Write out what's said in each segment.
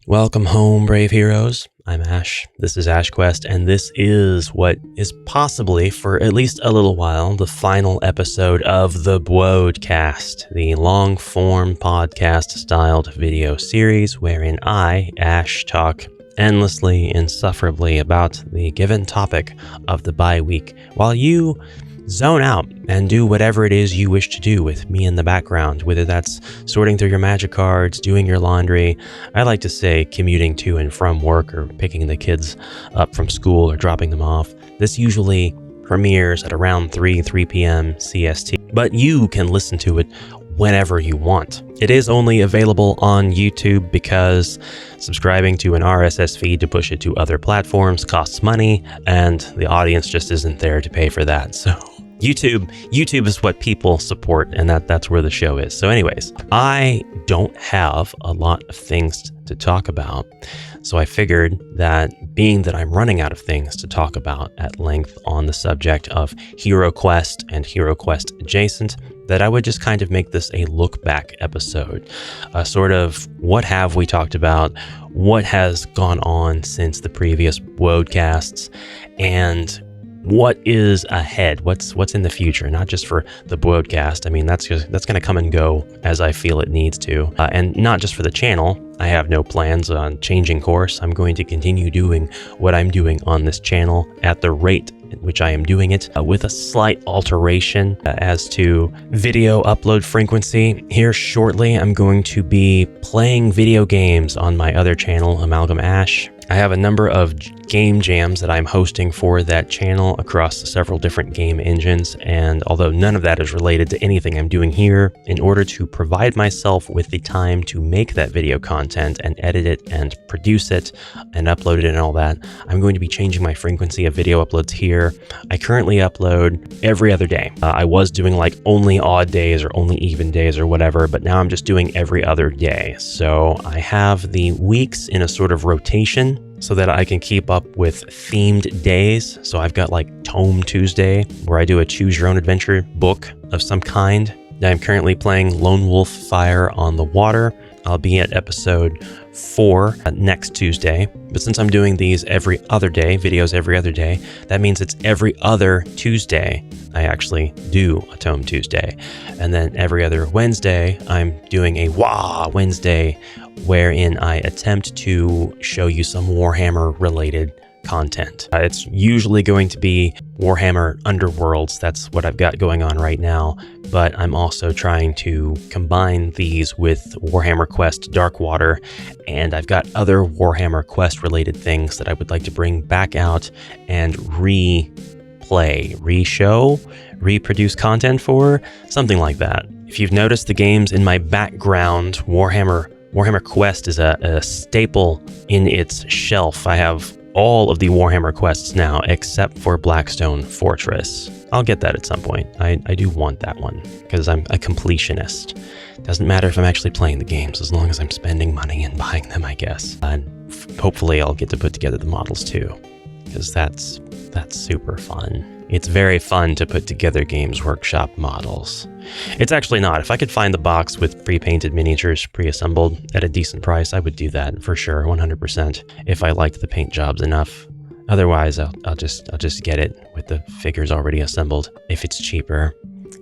Welcome home, brave heroes. I'm Ash. This is HeroQuest, and this is what is possibly, for at least a little while, the final episode of the BwodeCast, the long-form podcast-styled video series wherein I, Ash, talk endlessly, insufferably about the given topic of the bye-week, while you zone out and do whatever it is you wish to do with me in the background, whether that's sorting through your magic cards, doing your laundry, I like to say commuting to and from work, or picking the kids up from school or dropping them off. This usually premieres at around 3 p.m. CST, but you can listen to it whenever you want. It is only available on YouTube because subscribing to an RSS feed to push it to other platforms costs money, and the audience just isn't there to pay for that. So YouTube is what people support, and that's where the show is. So anyways, I don't have a lot of things to talk about. So I figured that being that I'm running out of things to talk about at length on the subject of HeroQuest and HeroQuest adjacent, that I would just kind of make this a look back episode. Sort of what have we talked about, what has gone on since the previous BwodeCasts, and what is ahead, what's in the future, not just for the BwodeCast. I mean, that's going to come and go as I feel it needs to, and not just for the channel. I have no plans on changing course. I'm going to continue doing what I'm doing on this channel at the rate at which I am doing it, with a slight alteration as to video upload frequency. Here shortly, I'm going to be playing video games on my other channel, Amalgam Ash. I have a number of game jams that I'm hosting for that channel across several different game engines, and although none of that is related to anything I'm doing here, in order to provide myself with the time to make that video content and edit it and produce it and upload it and all that, I'm going to be changing my frequency of video uploads here. I currently upload every other day. I was doing like only odd days or only even days or whatever, but now I'm just doing every other day. So I have the weeks in a sort of rotation so that I can keep up with themed days. So I've got like Tome Tuesday, where I do a choose your own adventure book of some kind. I'm currently playing Lone Wolf Fire on the Water. I'll be at episode 4 next Tuesday. But since I'm doing these every other day, videos every other day, that means it's every other Tuesday I actually do a Tome Tuesday. And then every other Wednesday, I'm doing a Wah Wednesday, wherein I attempt to show you some Warhammer related content. It's usually going to be Warhammer Underworlds. That's what I've got going on right now, but I'm also trying to combine these with Warhammer Quest Darkwater, and I've got other Warhammer Quest related things that I would like to bring back out and replay, re-show, reproduce content for, something like that. If you've noticed the games in my background, Warhammer Quest is a staple in its shelf. I have all of the Warhammer quests now, except for Blackstone Fortress. I'll get that at some point. I do want that one, because I'm a completionist. Doesn't matter if I'm actually playing the games, as long as I'm spending money and buying them, I guess. And hopefully I'll get to put together the models too, because that's super fun. It's very fun to put together Games Workshop models. It's actually not. If I could find the box with pre-painted miniatures pre-assembled at a decent price, I would do that for sure, 100%, if I liked the paint jobs enough. Otherwise, I'll just get it with the figures already assembled if it's cheaper.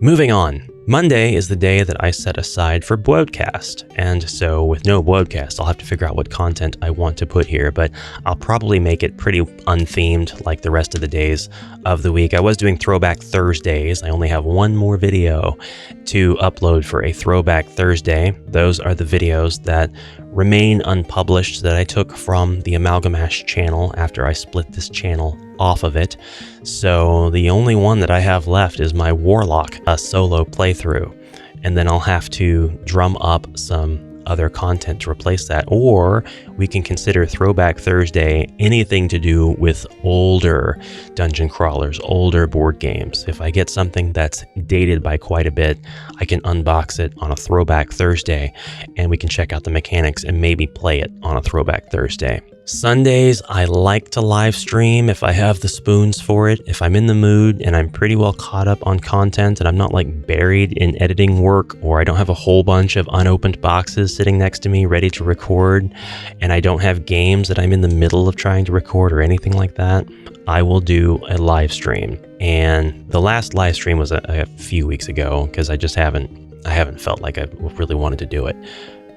Moving on. Monday is the day that I set aside for BwodeCast, and so with no BwodeCast, I'll have to figure out what content I want to put here, but I'll probably make it pretty unthemed like the rest of the days of the week. I was doing Throwback Thursdays. I only have one more video to upload for a Throwback Thursday. Those are the videos that remain unpublished that I took from the Amalgam Ash channel after I split this channel off of it. So the only one that I have left is my Warlock solo playthrough, and then I'll have to drum up some other content to replace that, or we can consider Throwback Thursday anything to do with older dungeon crawlers, older board games. If I get something that's dated by quite a bit, I can unbox it on a Throwback Thursday, and we can check out the mechanics and maybe play it on a Throwback Thursday. Sundays, I like to live stream if I have the spoons for it. If I'm in the mood and I'm pretty well caught up on content and I'm not like buried in editing work, or I don't have a whole bunch of unopened boxes sitting next to me ready to record, and I don't have games that I'm in the middle of trying to record or anything like that, I will do a live stream. And the last live stream was a few weeks ago because I haven't felt like I really wanted to do it.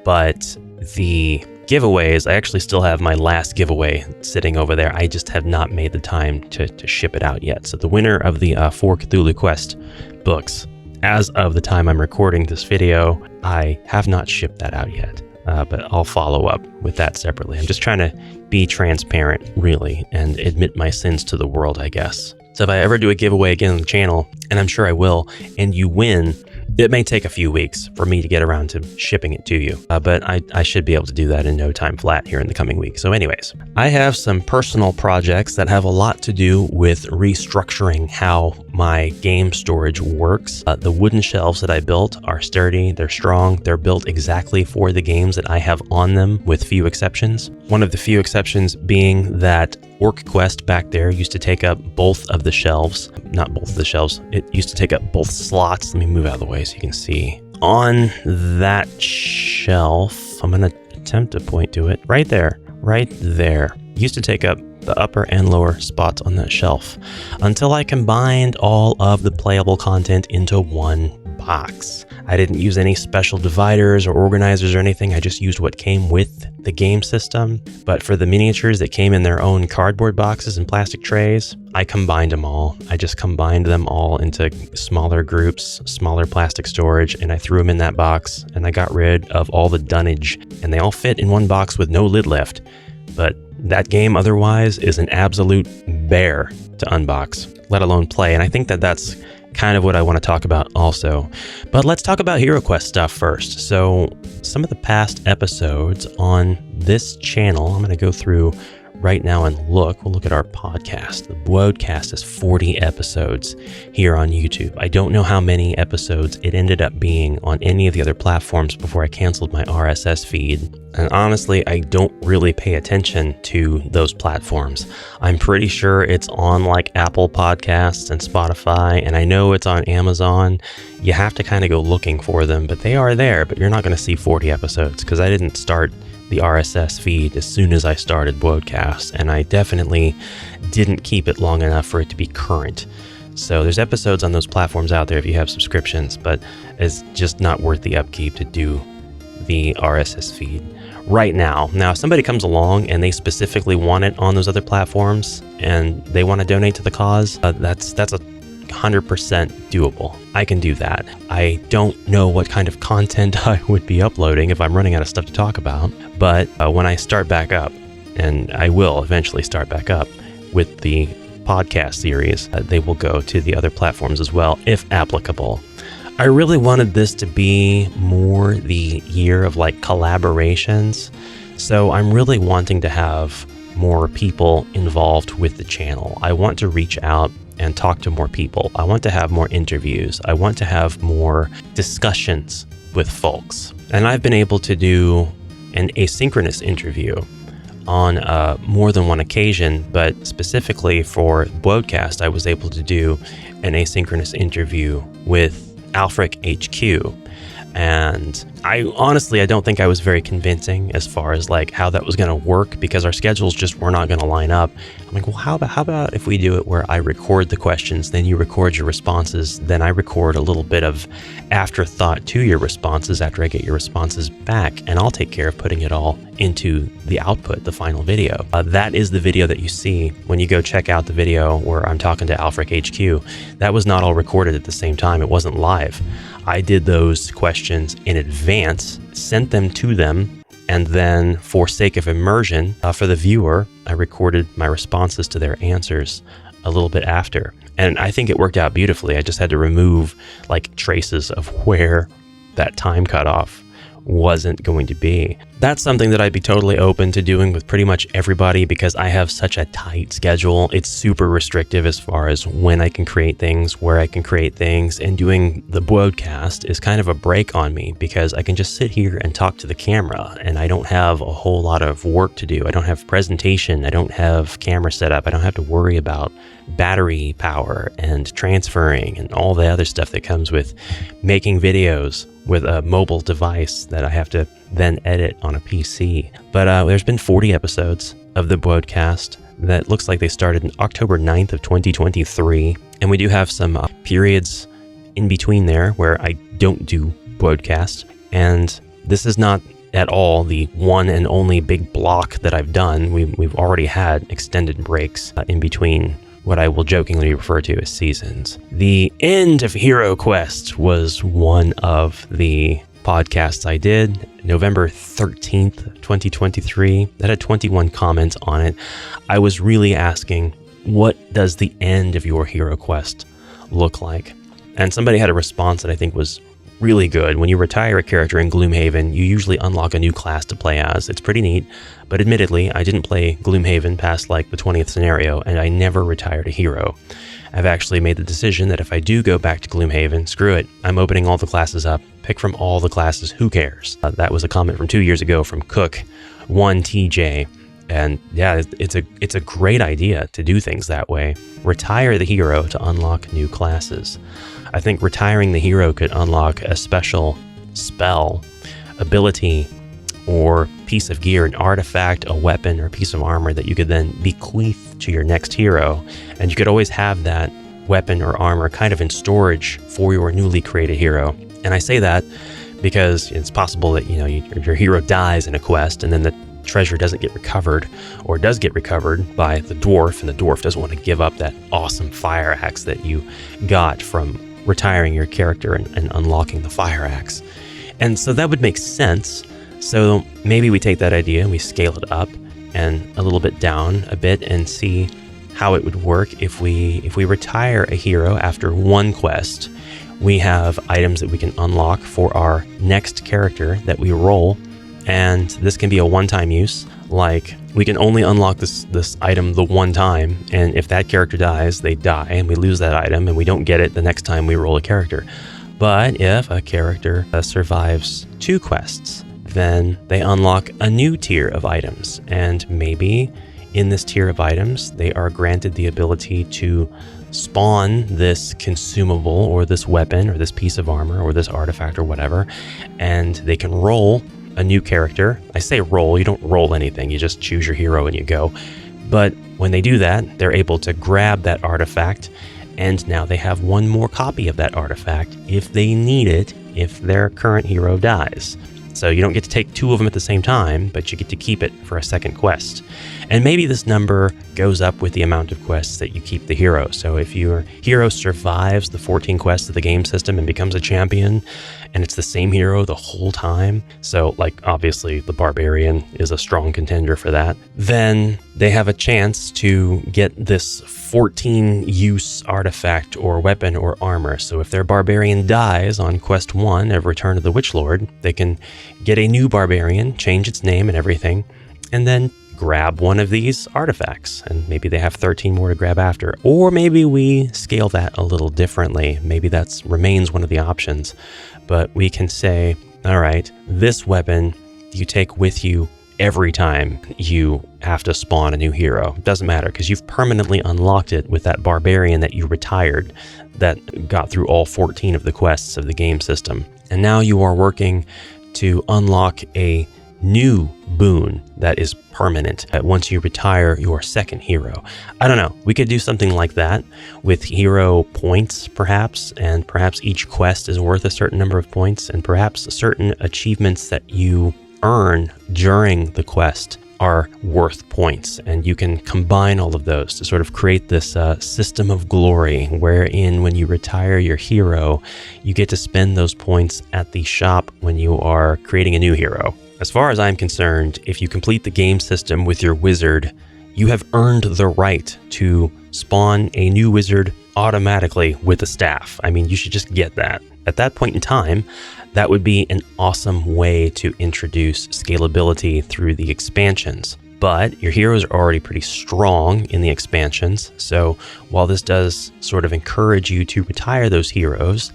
But the giveaways, I actually still have my last giveaway sitting over there. I just have not made the time to ship it out yet. So the winner of the 4 Cthulhu Quest books, as of the time I'm recording this video, I have not shipped that out yet. But I'll follow up with that separately. I'm just trying to be transparent, really, and admit my sins to the world, I guess. So if I ever do a giveaway again on the channel, and I'm sure I will, and you win, it may take a few weeks for me to get around to shipping it to you, but I should be able to do that in no time flat here in the coming weeks. So anyways, I have some personal projects that have a lot to do with restructuring how my game storage works. The wooden shelves that I built are sturdy, they're strong, they're built exactly for the games that I have on them, with few exceptions. One of the few exceptions being that HeroQuest back there used to take up both of the shelves. Not both of the shelves. It used to take up both slots. Let me move out of the way so you can see. On that shelf, I'm going to attempt to point to it. Right there. Used to take up the upper and lower spots on that shelf until I combined all of the playable content into one box. I didn't use any special dividers or organizers or anything. I just used what came with the game system. But for the miniatures that came in their own cardboard boxes and plastic trays, I combined them all. I just combined them all into smaller groups, smaller plastic storage, and I threw them in that box, and I got rid of all the dunnage, and they all fit in one box with no lid left. But that game otherwise is an absolute bear to unbox, let alone play. And I think that that's kind of what I want to talk about also. But let's talk about HeroQuest stuff first. So some of the past episodes on this channel, I'm going to go through right now and we'll look at our podcast. The BwodeCast has 40 episodes here on YouTube. I don't know how many episodes it ended up being on any of the other platforms before I canceled my RSS feed. And honestly, I don't really pay attention to those platforms. I'm pretty sure it's on like Apple Podcasts and Spotify, and I know it's on Amazon. You have to kind of go looking for them, but they are there, but you're not going to see 40 episodes because I didn't start the RSS feed as soon as I started BwodeCast, and I definitely didn't keep it long enough for it to be current. So there's episodes on those platforms out there if you have subscriptions, but it's just not worth the upkeep to do the RSS feed right now. Now, if somebody comes along and they specifically want it on those other platforms and they want to donate to the cause, that's a 100% doable. I can do that. I don't know what kind of content I would be uploading if I'm running out of stuff to talk about, but when I start back up, and I will eventually start back up with the podcast series, they will go to the other platforms as well, if applicable. I really wanted this to be more the year of like collaborations, so I'm really wanting to have more people involved with the channel. I want to reach out and talk to more people. I want to have more interviews. I want to have more discussions with folks. And I've been able to do an asynchronous interview on more than one occasion, but specifically for BwodeCast, I was able to do an asynchronous interview with Alfric HQ. And I don't think I was very convincing as far as like how that was going to work, because our schedules just were not going to line up. I'm like, well, how about if we do it where I record the questions, then you record your responses, then I record a little bit of afterthought to your responses after I get your responses back, and I'll take care of putting it all into the output, the final video. That is the video that you see when you go check out the video where I'm talking to Alfric HQ. That was not all recorded at the same time. It wasn't live. I did those questions in advance, sent them to them, and then for sake of immersion for the viewer, I recorded my responses to their answers a little bit after. And I think it worked out beautifully. I just had to remove like traces of where that time cutoff wasn't going to be. That's something that I'd be totally open to doing with pretty much everybody because I have such a tight schedule. It's super restrictive as far as when I can create things, where I can create things, and doing the BwodeCast is kind of a break on me because I can just sit here and talk to the camera and I don't have a whole lot of work to do. I don't have presentation. I don't have camera setup. I don't have to worry about battery power and transferring and all the other stuff that comes with making videos with a mobile device that I have to then edit on a PC. But there's been 40 episodes of the BwodeCast that looks like they started on October 9th of 2023. And we do have some periods in between there where I don't do BwodeCast. And this is not at all the one and only big block that I've done. We've already had extended breaks in between what I will jokingly refer to as seasons. The end of HeroQuest was one of the podcasts I did, November 13th, 2023. That had 21 comments on it. I was really asking, what does the end of your HeroQuest look like? And somebody had a response that I think was really good. When you retire a character in Gloomhaven, you usually unlock a new class to play as. It's pretty neat, but admittedly, I didn't play Gloomhaven past like the 20th scenario, and I never retired a hero. I've actually made the decision that if I do go back to Gloomhaven, screw it, I'm opening all the classes up, pick from all the classes, who cares? That was a comment from 2 years ago from Cook1TJ, and yeah, it's a great idea to do things that way. Retire the hero to unlock new classes. I think retiring the hero could unlock a special spell, ability, or piece of gear, an artifact, a weapon, or a piece of armor that you could then bequeath to your next hero. And you could always have that weapon or armor kind of in storage for your newly created hero. And I say that because it's possible that your hero dies in a quest and then the treasure doesn't get recovered, or does get recovered by the dwarf, and the dwarf doesn't want to give up that awesome fire axe that you got from retiring your character and unlocking the fire axe. And so that would make sense. So maybe we take that idea and we scale it up and a little bit down a bit and see how it would work if we retire a hero after one quest. We have items that we can unlock for our next character that we roll, and this can be a one-time use. Like, we can only unlock this item the one time, and if that character dies, they die, and we lose that item, and we don't get it the next time we roll a character. But if a character survives 2 quests, then they unlock a new tier of items, and maybe in this tier of items, they are granted the ability to spawn this consumable, or this weapon, or this piece of armor, or this artifact, or whatever, and they can roll a new character. I say roll, you don't roll anything, you just choose your hero and you go. But when they do that, they're able to grab that artifact, and now they have one more copy of that artifact if they need it, if their current hero dies. So you don't get to take 2 of them at the same time, but you get to keep it for a second quest. And maybe this number goes up with the amount of quests that you keep the hero. So if your hero survives the 14 quests of the game system and becomes a champion, and it's the same hero the whole time, so like obviously the barbarian is a strong contender for that, then they have a chance to get this 14 use artifact or weapon or armor. So if their barbarian dies on quest 1 of Return of the Witchlord, they can get a new barbarian, change its name and everything, and then grab one of these artifacts, and maybe they have 13 more to grab after. Or maybe we scale that a little differently. Maybe that remains one of the options, but we can say, all right, this weapon you take with you every time you have to spawn a new hero. It doesn't matter, because you've permanently unlocked it with that barbarian that you retired that got through all 14 of the quests of the game system. And now you are working to unlock a new boon that is permanent once you retire your second hero. I don't know. We could do something like that with hero points, perhaps, and perhaps each quest is worth a certain number of points, and perhaps certain achievements that you earn during the quest are worth points, and you can combine all of those to sort of create this system of glory, wherein when you retire your hero, you get to spend those points at the shop when you are creating a new hero. As far as I'm concerned, if you complete the game system with your wizard, you have earned the right to spawn a new wizard automatically with a staff. I mean, you should just get that. At that point in time, that would be an awesome way to introduce scalability through the expansions. But your heroes are already pretty strong in the expansions, so while this does sort of encourage you to retire those heroes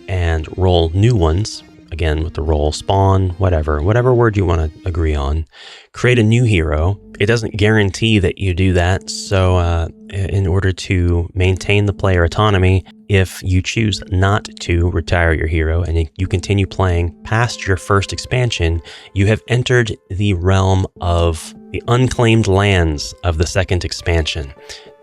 and roll new ones, again with the roll spawn, whatever word you want to agree on, create a new hero, it doesn't guarantee that you do that. So in order to maintain the player autonomy, if you choose not to retire your hero and you continue playing past your first expansion, you have entered the realm of the unclaimed lands of the second expansion.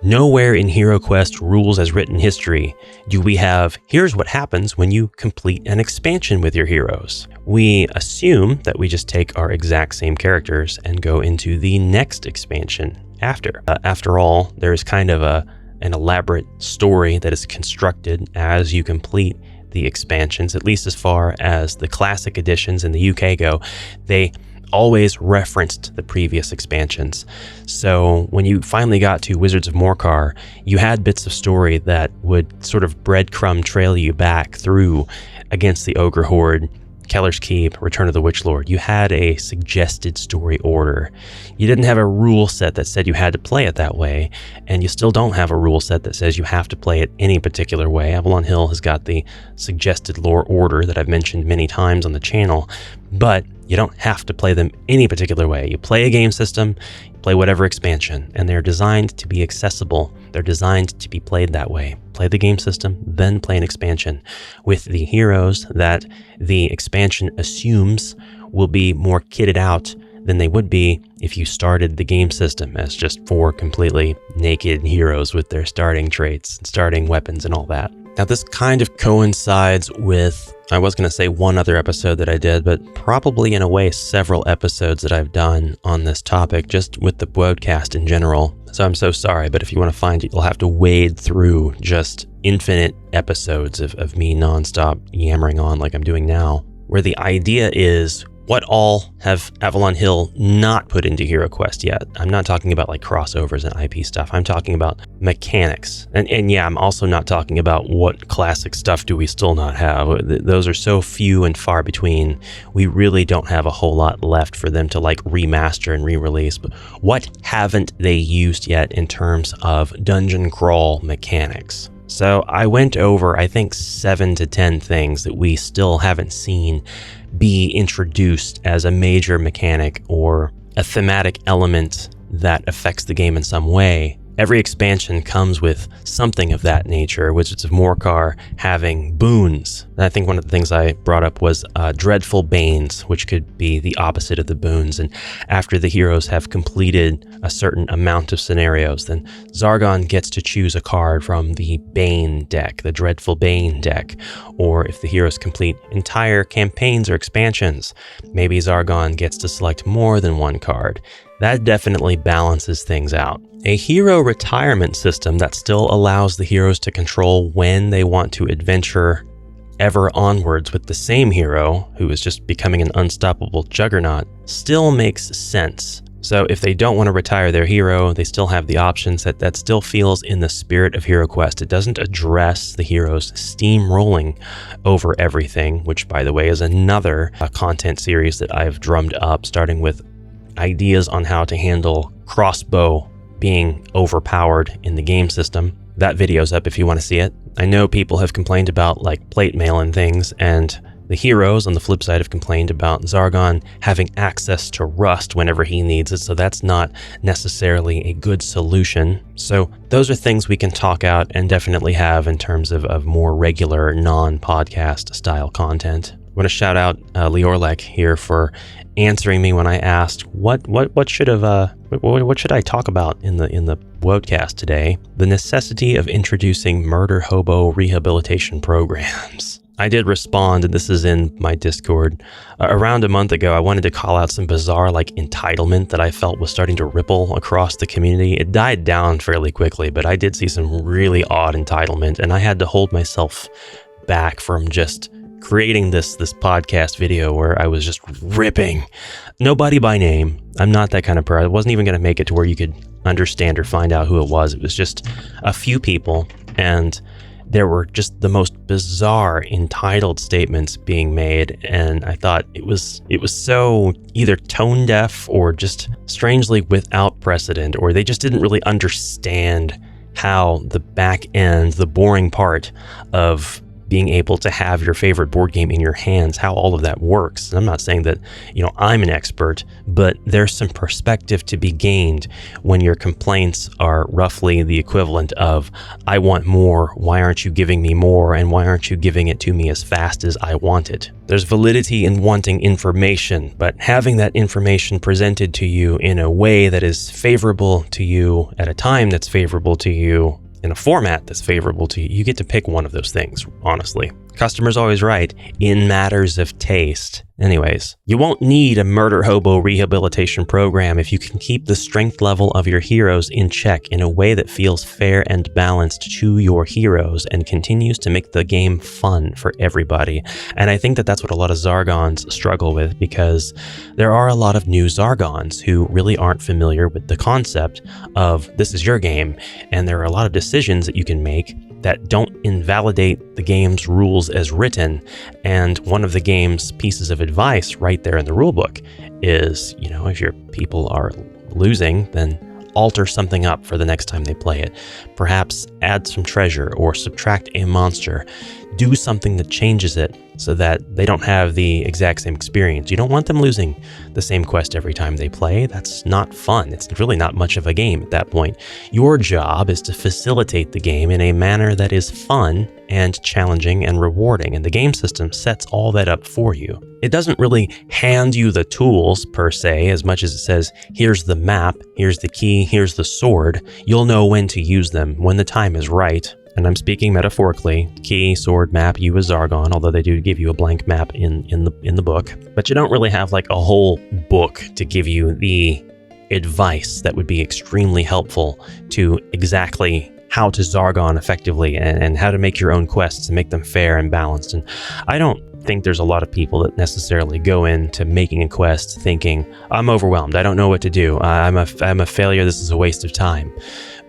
Nowhere in HeroQuest rules as written history do we have, here's what happens when you complete an expansion with your heroes. We assume that we just take our exact same characters and go into the next expansion after. After all, there's kind of an elaborate story that is constructed as you complete the expansions, at least as far as the classic editions in the UK go. They always referenced the previous expansions. So when you finally got to Wizards of Morcar, you had bits of story that would sort of breadcrumb trail you back through Against the Ogre Horde, Keller's Keep, Return of the Witch Lord. You had a suggested story order. You didn't have a rule set that said you had to play it that way, and you still don't have a rule set that says you have to play it any particular way. Avalon Hill has got the suggested lore order that I've mentioned many times on the channel, but you don't have to play them any particular way. You play a game system, you play whatever expansion, and they're designed to be accessible. They're designed to be played that way. Play the game system, then play an expansion with the heroes that the expansion assumes will be more kitted out than they would be if you started the game system as just 4 completely naked heroes with their starting traits, starting weapons, and all that. Now, this kind of coincides with, I was going to say one other episode that I did, but probably in a way several episodes that I've done on this topic, just with the BwodeCast in general. So I'm so sorry, but if you want to find it, you'll have to wade through just infinite episodes of me nonstop yammering on like I'm doing now, where the idea is, what all have Avalon Hill not put into HeroQuest yet? I'm not talking about like crossovers and IP stuff. I'm talking about mechanics. And yeah, I'm also not talking about what classic stuff do we still not have. Those are so few and far between. We really don't have a whole lot left for them to like remaster and re-release. But what haven't they used yet in terms of dungeon crawl mechanics? So I went over, I think, 7 to 10 things that we still haven't seen be introduced as a major mechanic or a thematic element that affects the game in some way. Every expansion comes with something of that nature, Wizards of Morcar having boons. And I think one of the things I brought up was dreadful banes, which could be the opposite of the boons. And after the heroes have completed a certain amount of scenarios, then Zargon gets to choose a card from the Bane deck, the Dreadful Bane deck. Or if the heroes complete entire campaigns or expansions, maybe Zargon gets to select more than one card. That definitely balances things out. A hero retirement system that still allows the heroes to control when they want to adventure ever onwards with the same hero, who is just becoming an unstoppable juggernaut, still makes sense. So if they don't want to retire their hero, they still have the options. That still feels in the spirit of HeroQuest. It doesn't address the heroes steamrolling over everything, which, by the way, is another content series that I've drummed up, starting with ideas on how to handle crossbow being overpowered in the game system. That video's up if you want to see it. I know people have complained about like plate mail and things, and the heroes on the flip side have complained about Zargon having access to rust whenever he needs it, so that's not necessarily a good solution. So those are things we can talk out and definitely have in terms of more regular non-podcast style content. I want to shout out Liorlek here for answering me when I asked what should I talk about in the BwodeCast today. The necessity of introducing murder hobo rehabilitation programs. I did respond, and this is in my Discord. Around a month ago, I wanted to call out some bizarre like entitlement that I felt was starting to ripple across the community. It died down fairly quickly, but I did see some really odd entitlement, and I had to hold myself back from just creating this podcast video where I was just ripping nobody by name. I'm not that kind of person. I wasn't even going to make it to where you could understand or find out who it was. It was just a few people, and there were just the most bizarre entitled statements being made, and I thought it was so either tone deaf or just strangely without precedent, or they just didn't really understand how the back end, the boring part of being able to have your favorite board game in your hands, how all of that works. And I'm not saying that, I'm an expert, but there's some perspective to be gained when your complaints are roughly the equivalent of, I want more, why aren't you giving me more, and why aren't you giving it to me as fast as I want it? There's validity in wanting information, but having that information presented to you in a way that is favorable to you at a time that's favorable to you, in a format that's favorable to you, you get to pick one of those things, honestly. Customer's always right in matters of taste. Anyways, you won't need a murder hobo rehabilitation program if you can keep the strength level of your heroes in check in a way that feels fair and balanced to your heroes and continues to make the game fun for everybody. And I think that that's what a lot of Zargons struggle with, because there are a lot of new Zargons who really aren't familiar with the concept of this is your game, and there are a lot of decisions that you can make that don't invalidate the game's rules as written. And one of the game's pieces of advice right there in the rulebook is, if your people are losing, then alter something up for the next time they play it. Perhaps add some treasure or subtract a monster. Do something that changes it so that they don't have the exact same experience. You don't want them losing the same quest every time they play. That's not fun. It's really not much of a game at that point. Your job is to facilitate the game in a manner that is fun and challenging and rewarding, and the game system sets all that up for you. It doesn't really hand you the tools per se, as much as it says, here's the map, here's the key, here's the sword. You'll know when to use them when the time is right. And I'm speaking metaphorically, key, sword, map, you as Zargon, although they do give you a blank map in the book. But you don't really have like a whole book to give you the advice that would be extremely helpful to exactly how to Zargon effectively and how to make your own quests and make them fair and balanced. And I don't think there's a lot of people that necessarily go into making a quest thinking, I'm overwhelmed, I don't know what to do, I'm a failure, this is a waste of time.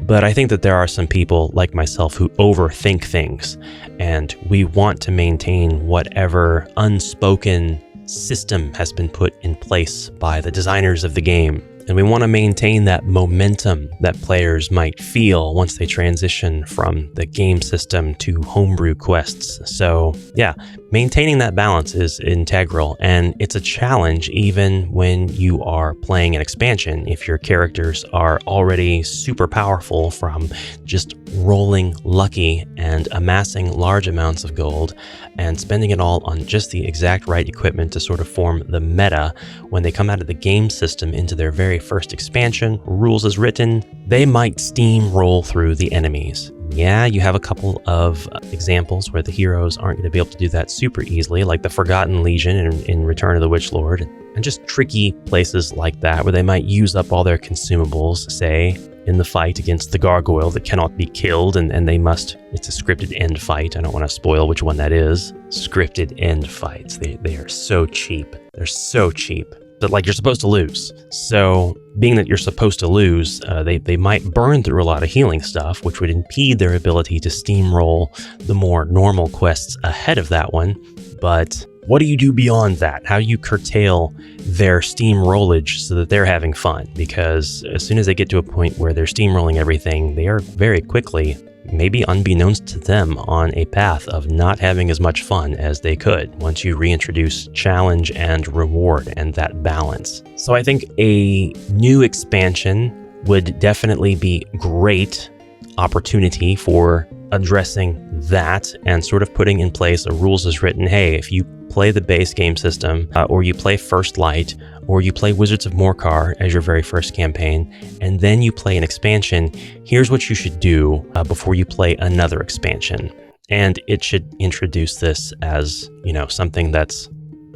But I think that there are some people like myself who overthink things, and we want to maintain whatever unspoken system has been put in place by the designers of the game. And we want to maintain that momentum that players might feel once they transition from the game system to homebrew quests. So yeah, maintaining that balance is integral, and it's a challenge even when you are playing an expansion. If your characters are already super powerful from just rolling lucky and amassing large amounts of gold and spending it all on just the exact right equipment to sort of form the meta, when they come out of the game system into their very first expansion, rules as written, they might steamroll through the enemies. Yeah, you have a couple of examples where the heroes aren't going to be able to do that super easily, like the Forgotten Legion in Return of the Witch Lord, and just tricky places like that where they might use up all their consumables, say, in the fight against the gargoyle that cannot be killed, and they must, it's a scripted end fight. I don't want to spoil which one that is. Scripted end fights, they are so cheap. They're so cheap. That like you're supposed to lose. So being that you're supposed to lose, they might burn through a lot of healing stuff, which would impede their ability to steamroll the more normal quests ahead of that one. But what do you do beyond that? How do you curtail their steamrollage so that they're having fun? Because as soon as they get to a point where they're steamrolling everything, they are very quickly, maybe unbeknownst to them, on a path of not having as much fun as they could once you reintroduce challenge and reward and that balance. So I think a new expansion would definitely be great opportunity for addressing that and sort of putting in place a rules as written. Hey, if you play the base game system, or you play First Light, or you play Wizards of Morcar as your very first campaign, and then you play an expansion, here's what you should do before you play another expansion. And it should introduce this as, something that's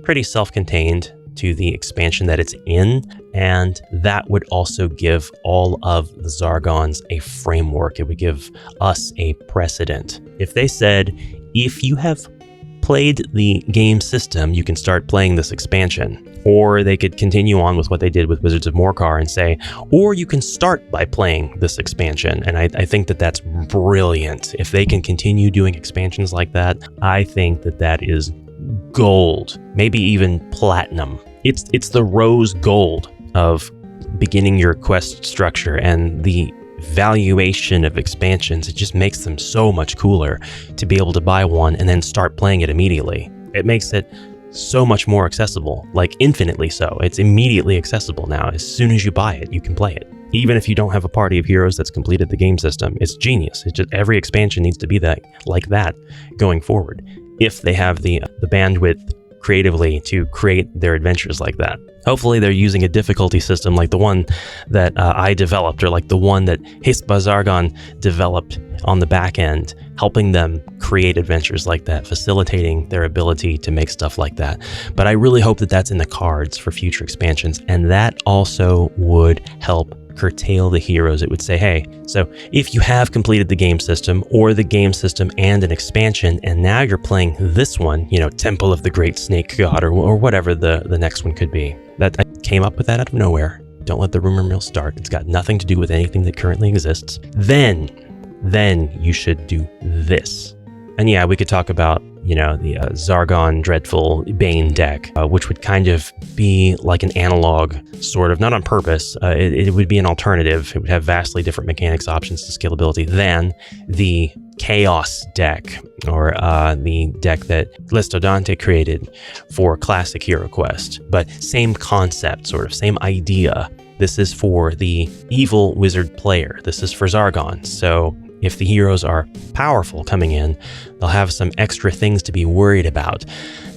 pretty self-contained to the expansion that it's in, and that would also give all of the Zargons a framework. It would give us a precedent. If they said, if you have played the game system, you can start playing this expansion. Or they could continue on with what they did with Wizards of Morcar and say, or you can start by playing this expansion. And I think that that's brilliant. If they can continue doing expansions like that, I think that that is gold, maybe even platinum. It's the rose gold of beginning your quest structure, and the valuation of expansions, it just makes them so much cooler to be able to buy one and then start playing it immediately. It makes it so much more accessible, like infinitely so. It's immediately accessible now. As soon as you buy it, you can play it. Even if you don't have a party of heroes that's completed the game system, it's genius. It's just every expansion needs to be that like that going forward, if they have the bandwidth creatively to create their adventures like that. Hopefully they're using a difficulty system like the one that I developed, or like the one that Zargon developed on the back end, helping them create adventures like that, facilitating their ability to make stuff like that. But I really hope that that's in the cards for future expansions, and that also would help curtail the heroes. It would say, hey, so if you have completed the game system or the game system and an expansion, and now you're playing this one, Temple of the Great Snake God, or whatever the next one could be. That I came up with that out of nowhere. Don't let the rumor mill start. It's got nothing to do with anything that currently exists. Then you should do this. And yeah, we could talk about, the Zargon Dreadful Bane deck, which would kind of be like an analog, sort of, not on purpose. It would be an alternative. It would have vastly different mechanics, options, and scalability than the Chaos deck, or the deck that Listodante created for classic HeroQuest. But same concept, sort of, same idea. This is for the evil wizard player. This is for Zargon. So if the heroes are powerful coming in, they'll have some extra things to be worried about.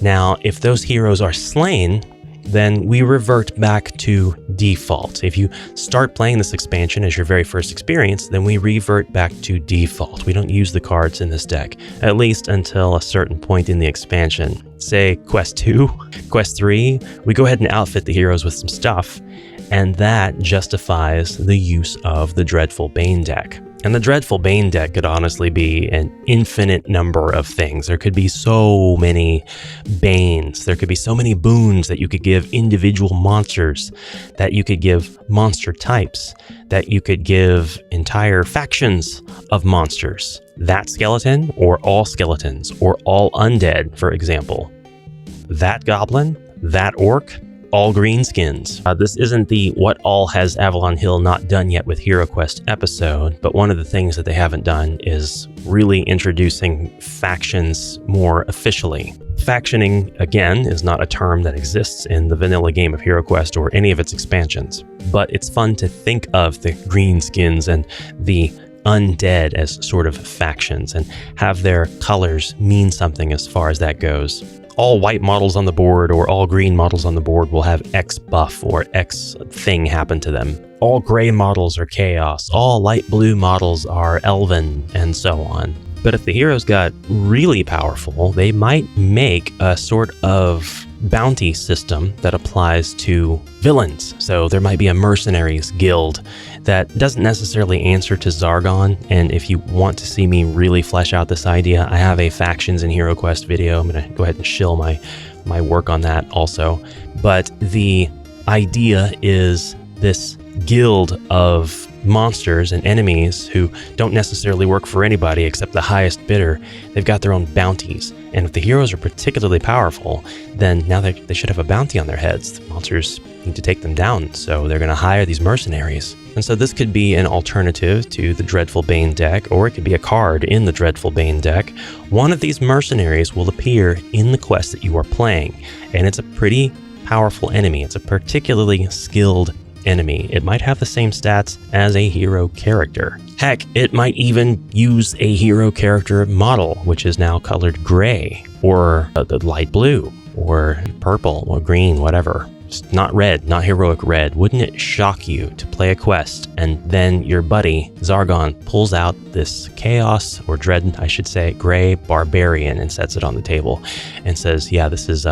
Now, if those heroes are slain, then we revert back to default. If you start playing this expansion as your very first experience, then we revert back to default. We don't use the cards in this deck, at least until a certain point in the expansion. Say Quest 2, Quest 3, we go ahead and outfit the heroes with some stuff, and that justifies the use of the Dreadful Bane deck. And the Dreadful Bane deck could honestly be an infinite number of things. There could be so many Banes. There could be so many boons that you could give individual monsters, that you could give monster types, that you could give entire factions of monsters. That skeleton, or all skeletons, or all undead, for example. That goblin, that orc, all greenskins. This isn't the What All Has Avalon Hill Not Done Yet with HeroQuest episode, but one of the things that they haven't done is really introducing factions more officially. Factioning, again, is not a term that exists in the vanilla game of HeroQuest or any of its expansions, but it's fun to think of the greenskins and the undead as sort of factions and have their colors mean something as far as that goes. All white models on the board or all green models on the board will have X buff or X thing happen to them. All gray models are chaos. All light blue models are elven, and so on. But if the heroes got really powerful, they might make a sort of bounty system that applies to villains. So there might be a Mercenaries guild that doesn't necessarily answer to Zargon. And if you want to see me really flesh out this idea, I have a Factions in HeroQuest video. I'm going to go ahead and shill my work on that also. But the idea is this guild of monsters and enemies who don't necessarily work for anybody except the highest bidder. They've got their own bounties. And if the heroes are particularly powerful, then now they should have a bounty on their heads. The monsters need to take them down, so they're going to hire these mercenaries. And so this could be an alternative to the Dreadful Bane deck, or it could be a card in the Dreadful Bane deck. One of these mercenaries will appear in the quest that you are playing, and it's a pretty powerful enemy. It's a particularly skilled enemy. It might have the same stats as a hero character. Heck, it might even use a hero character model, which is now colored gray, or the light blue, or purple, or green, whatever. Just not red, not heroic red. Wouldn't it shock you to play a quest and then your buddy, Zargon, pulls out this chaos, or dread, I should say, gray barbarian, and sets it on the table and says, yeah, this is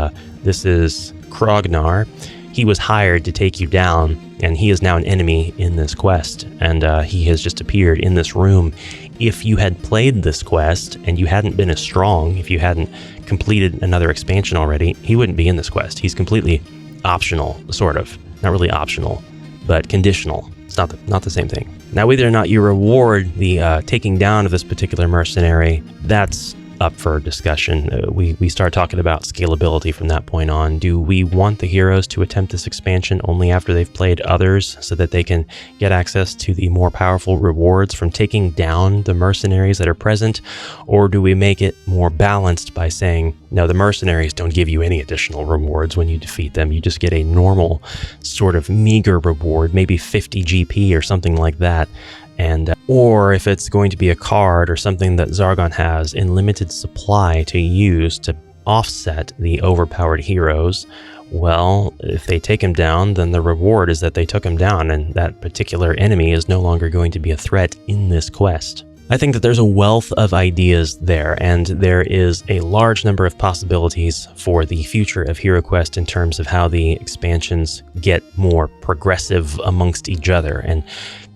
Krognar. He was hired to take you down, and he is now an enemy in this quest, and he has just appeared in this room if you had played this quest and you hadn't been as strong, if you hadn't completed another expansion already, he wouldn't be in this quest. He's completely optional, sort of. Not really optional, but conditional. It's not the same thing. Now, whether or not you reward the taking down of this particular mercenary, that's up for discussion. We start talking about scalability from that point on. Do we want the heroes to attempt this expansion only after they've played others so that they can get access to the more powerful rewards from taking down the mercenaries that are present? Or do we make it more balanced by saying, no, the mercenaries don't give you any additional rewards when you defeat them. You just get a normal sort of meager reward, maybe 50 GP or something like that. And or if it's going to be a card or something that Zargon has in limited supply to use to offset the overpowered heroes, well, if they take him down, then the reward is that they took him down, and that particular enemy is no longer going to be a threat in this quest. I think that there's a wealth of ideas there, and there is a large number of possibilities for the future of HeroQuest in terms of how the expansions get more progressive amongst each other, and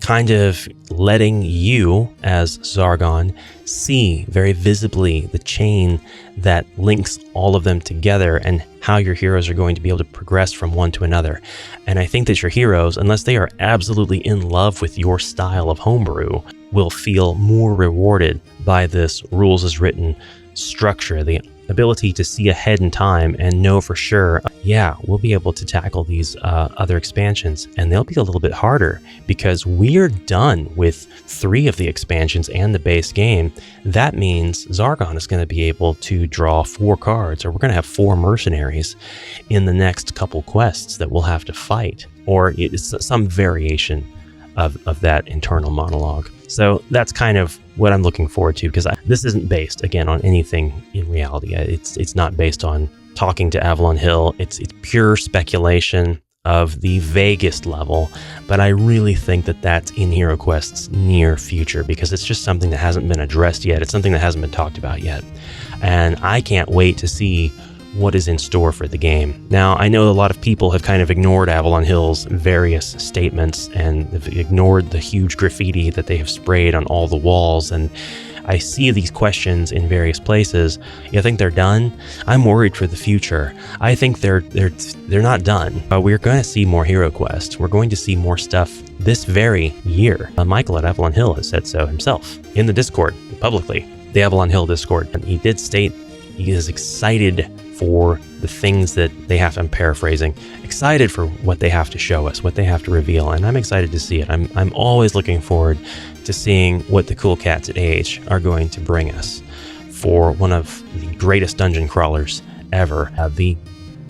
kind of letting you, as Zargon, see very visibly the chain that links all of them together and how your heroes are going to be able to progress from one to another. And I think that your heroes, unless they are absolutely in love with your style of homebrew, will feel more rewarded by this rules as written structure, the ability to see ahead in time and know for sure, yeah, we'll be able to tackle these other expansions, and they'll be a little bit harder because we're done with 3 of the expansions and the base game. That means Zargon is going to be able to draw 4 cards, or we're going to have 4 mercenaries in the next couple quests that we'll have to fight, or it's some variation of that internal monologue. So that's kind of what I'm looking forward to, because this isn't based, again, on anything in reality. It's not based on talking to Avalon Hill. It's pure speculation of the vaguest level, but I really think that that's in HeroQuest's near future, because it's just something that hasn't been addressed yet. It's something that hasn't been talked about yet, and I can't wait to see what is in store for the game. Now, I know a lot of people have kind of ignored Avalon Hill's various statements and have ignored the huge graffiti that they have sprayed on all the walls, and I see these questions in various places. You think they're done? I'm worried for the future. I think they're not done. We're going to see more HeroQuest. We're going to see more stuff this very year. Michael at Avalon Hill has said so himself in the Discord, publicly, the Avalon Hill Discord. And he did state he is excited for the things that they have, I'm paraphrasing, excited for what they have to show us, what they have to reveal, and I'm excited to see it. I'm always looking forward to seeing what the cool cats at AH are going to bring us for one of the greatest dungeon crawlers ever. The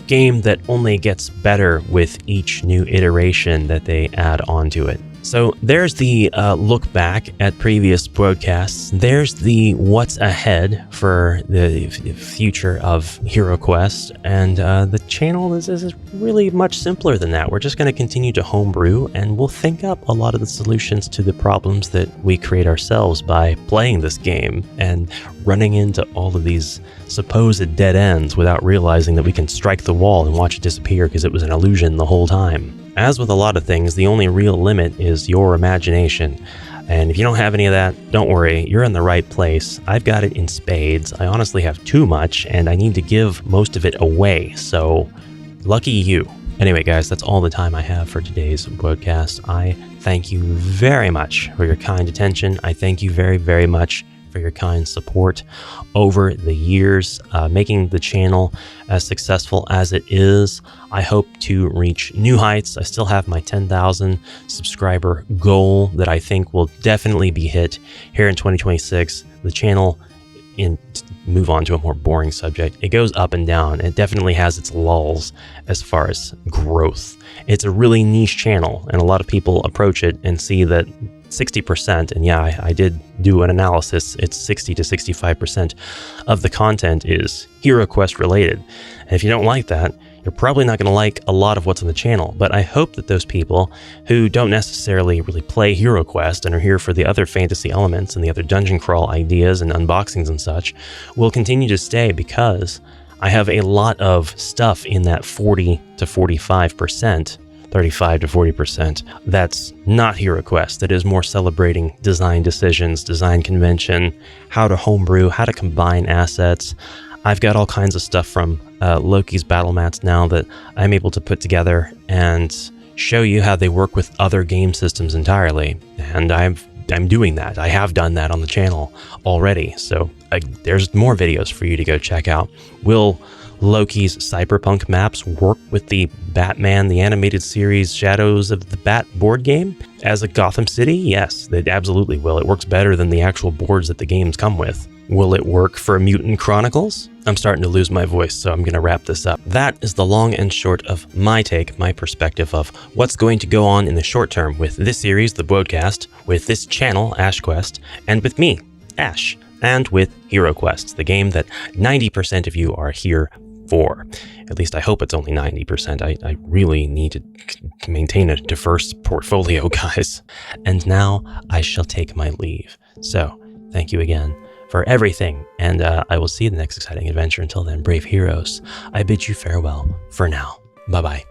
game that only gets better with each new iteration that they add onto it. So there's the look back at previous broadcasts. There's the what's ahead for the future of HeroQuest, and the channel is really much simpler than that. We're just going to continue to homebrew, and we'll think up a lot of the solutions to the problems that we create ourselves by playing this game and running into all of these supposed dead ends without realizing that we can strike the wall and watch it disappear because it was an illusion the whole time. As with a lot of things, the only real limit is your imagination. And if you don't have any of that, don't worry, you're in the right place. I've got it in spades. I honestly have too much, and I need to give most of it away, so lucky you. Anyway, guys, that's all the time I have for today's broadcast. I thank you very much for your kind attention. I thank you very, very much for your kind support over the years, making the channel as successful as it is. I hope to reach new heights. I still have my 10,000 subscriber goal that I think will definitely be hit here in 2026. The channel, to move on to a more boring subject, it goes up and down. It definitely has its lulls as far as growth. It's a really niche channel, and a lot of people approach it and see that 60%, and yeah, I did do an analysis, it's 60 to 65% of the content is HeroQuest related. And if you don't like that, you're probably not going to like a lot of what's on the channel. But I hope that those people who don't necessarily really play HeroQuest and are here for the other fantasy elements and the other dungeon crawl ideas and unboxings and such will continue to stay, because I have a lot of stuff in that 40 to 45% 35 to 40%. That's not HeroQuest. It is more celebrating design decisions, design convention, how to homebrew, how to combine assets. I've got all kinds of stuff from Loki's battle mats now that I'm able to put together and show you how they work with other game systems entirely. And I'm doing that. I have done that on the channel already. So there's more videos for you to go check out. Will Loki's cyberpunk maps work with the Batman, the animated series Shadows of the Bat board game as a Gotham City? Yes, it absolutely will. It works better than the actual boards that the games come with. Will it work for Mutant Chronicles? I'm starting to lose my voice, so I'm going to wrap this up. That is the long and short of my take, my perspective of what's going to go on in the short term with this series, the BwodeCast, with this channel, AshQuest, and with me, Ash, and with HeroQuest, the game that 90% of you are here for. At least I hope it's only 90%. I really need to maintain a diverse portfolio, guys. And now I shall take my leave. So, thank you again for everything, and I will see you in the next exciting adventure. Until then, brave heroes, I bid you farewell for now. Bye-bye.